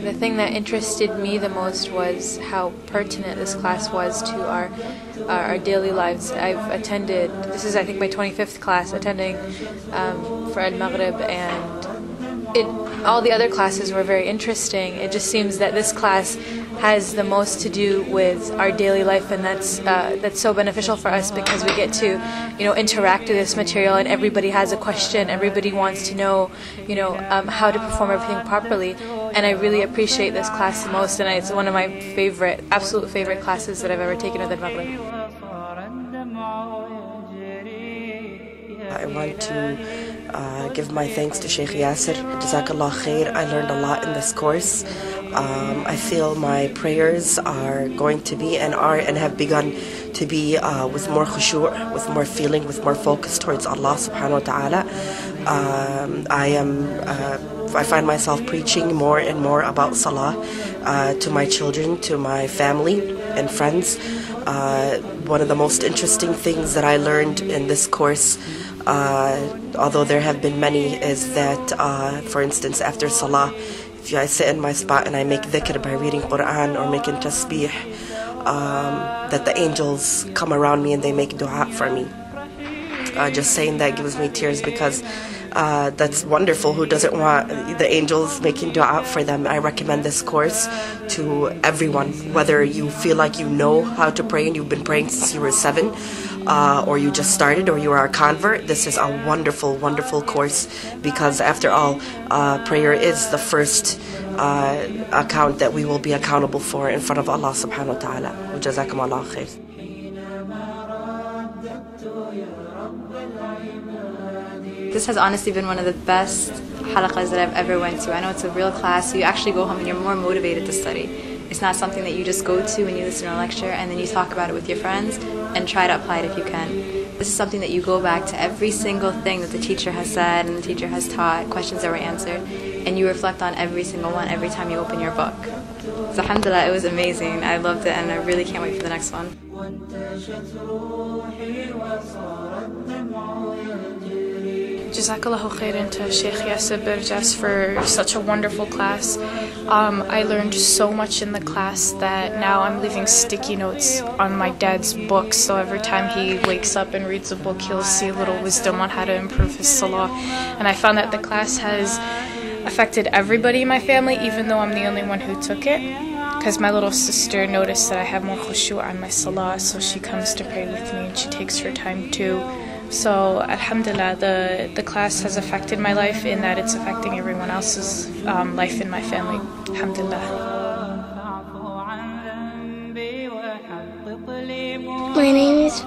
The thing that interested me the most was how pertinent this class was to our daily lives. I've attended, this is I think my 25th class attending for Al-Maghrib, and all the other classes were very interesting. It just seems that this class has the most to do with our daily life, and that's so beneficial for us because we get to interact with this material, and everybody has a question, everybody wants to know how to perform everything properly, and I really appreciate this class the most, and it's one of my absolute favorite classes that I've ever taken with Al-Maghrib. I want to give my thanks to Sheikh Yasser. Jazakallah khair. I learned a lot in this course. I feel my prayers are going to be and have begun to be with more khushu', with more feeling, with more focus towards Allah subhanahu wa ta'ala. I find myself preaching more and more about salah to my children, to my family and friends. One of the most interesting things that I learned in this course, although there have been many, is that, for instance, after salah, if I sit in my spot and I make dhikr by reading Quran or making tasbih, that the angels come around me and they make dua for me. Just saying that gives me tears because that's wonderful. Who doesn't want the angels making dua for them? I recommend this course to everyone, whether you feel like you know how to pray and you've been praying since you were 7, or you just started, or you are a convert. This is a wonderful, wonderful course because after all, prayer is the first account that we will be accountable for in front of Allah subhanahu wa ta'ala. Jazakum Allah khair. This has honestly been one of the best halaqas that I've ever went to. I know it's a real class, so you actually go home and you're more motivated to study. It's not something that you just go to when you listen to a lecture and then you talk about it with your friends and try to apply it if you can. This is something that you go back to every single thing that the teacher has said and the teacher has taught, questions that were answered, and you reflect on every single one every time you open your book. So alhamdulillah, it was amazing. I loved it and I really can't wait for the next one. Jazakallahu khairan to Sheikh Yasser Birjas for such a wonderful class. I learned so much in the class that now I'm leaving sticky notes on my dad's book, so every time he wakes up and reads a book, he'll see a little wisdom on how to improve his salah. And I found that the class has affected everybody in my family, even though I'm the only one who took it, because my little sister noticed that I have more khushu' on my salah, so she comes to pray with me and she takes her time too. So alhamdulillah, the class has affected my life in that it's affecting everyone else's life in my family. Alhamdulillah. My name is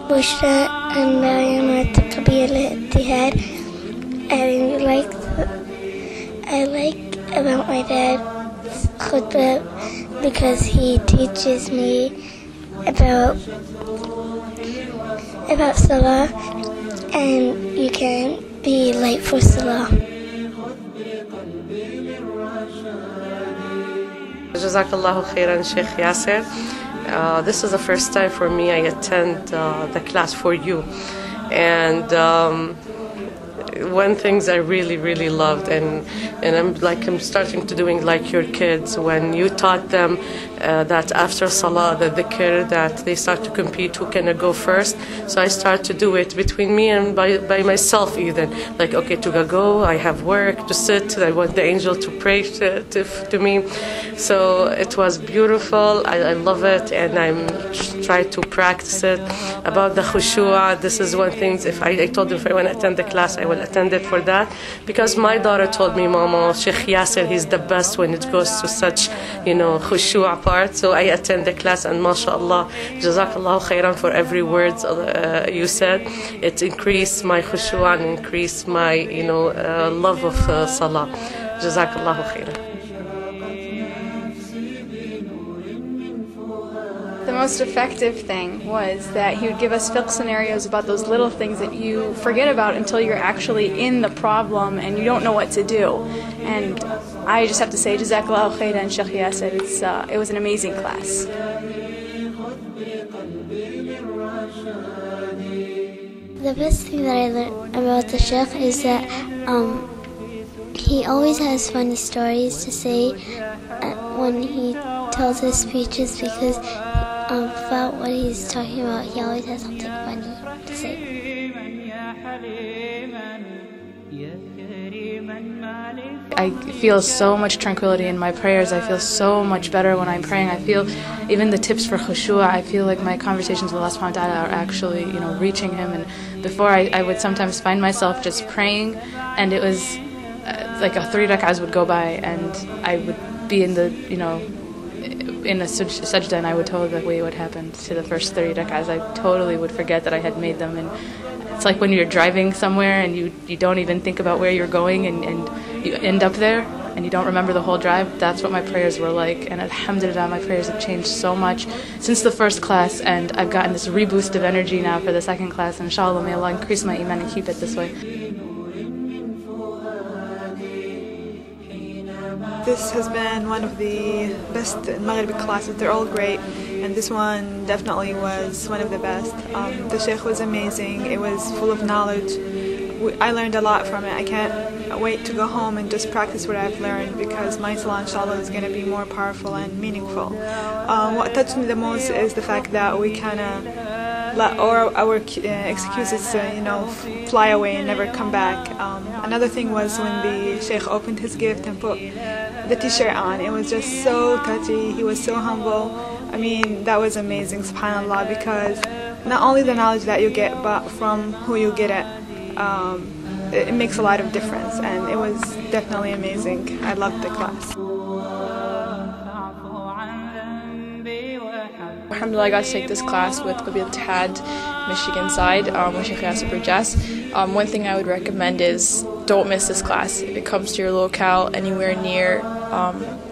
Bushra and I am at Qabeelah Ittihaad. I like about my dad's khutbah because he teaches me about salah, and you can be late for salah. Jazakallahu khairan, Sheikh Yasser. This is the first time for me I attend the class for you, and one things I really loved, and I'm starting to doing like your kids, when you taught them that after salah, the dhikr, that they start to compete who can go first. So I start to do it between me and by myself even, like, okay, to go, I have work to sit, I want the angel to pray to me. So it was beautiful. I love it, and I'm trying to practice it. About the khushu', this is one thing, I told them if I want to attend the class, I will attend it for that, because my daughter told me, Mama, Sheikh Yasser, he's the best when it goes to such, khushu' part. So I attend the class, and mashallah, jazakallahu khairan for every word you said. It increased my khushu' and increased my, love of salah. Jazakallahu khairan. The most effective thing was that he would give us fiqh scenarios about those little things that you forget about until you're actually in the problem and you don't know what to do. And I just have to say, Jazakallahu khairan, Sheikh Yasser. It was an amazing class. The best thing that I learned about the Sheikh is that he always has funny stories to say when he tells his speeches because about what he's talking about, he always has something funny to say. I feel so much tranquility in my prayers. I feel so much better when I'm praying. I feel even the tips for khushu', I feel like my conversations with Allah subhanahu wa ta'ala are actually, reaching Him. And before I would sometimes find myself just praying, and it was like a 3 rak'ahs would go by, and I would be in the, in a sajda, and I would totally be like, wait, what happened to the first 3 rak'ahs? I totally would forget that I had made them. And it's like when you're driving somewhere and you don't even think about where you're going, and you end up there and you don't remember the whole drive. That's what my prayers were like. And Alhamdulillah, my prayers have changed so much since the first class, and I've gotten this reboost of energy now for the second class. And inshallah, may Allah increase my iman and keep it this way. This has been one of the best Maghribi classes. They're all great, and this one definitely was one of the best. The Sheikh was amazing. It was full of knowledge. I learned a lot from it. I can't wait to go home and just practice what I've learned, because my salah inshallah is going to be more powerful and meaningful. What touched me the most is the fact that we kind of let our excuses fly away and never come back. Another thing was when the Sheikh opened his gift and put the t-shirt on. It was just so touchy. He was so humble. I mean, that was amazing, subhanAllah, because not only the knowledge that you get, but from who you get it, it makes a lot of difference, and it was definitely amazing. I loved the class. Alhamdulillah, I got to take this class with Qabeelah Ittihaad, Michigan side, with Sheikh Yasser Burgess. One thing I would recommend is don't miss this class. If it comes to your locale, anywhere near,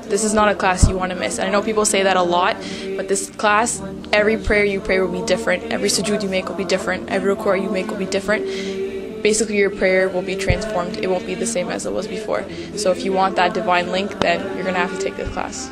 this is not a class you want to miss. And I know people say that a lot, but this class, every prayer you pray will be different. Every sujood you make will be different. Every ruku' you make will be different. Basically, your prayer will be transformed. It won't be the same as it was before. So if you want that divine link, then you're going to have to take this class.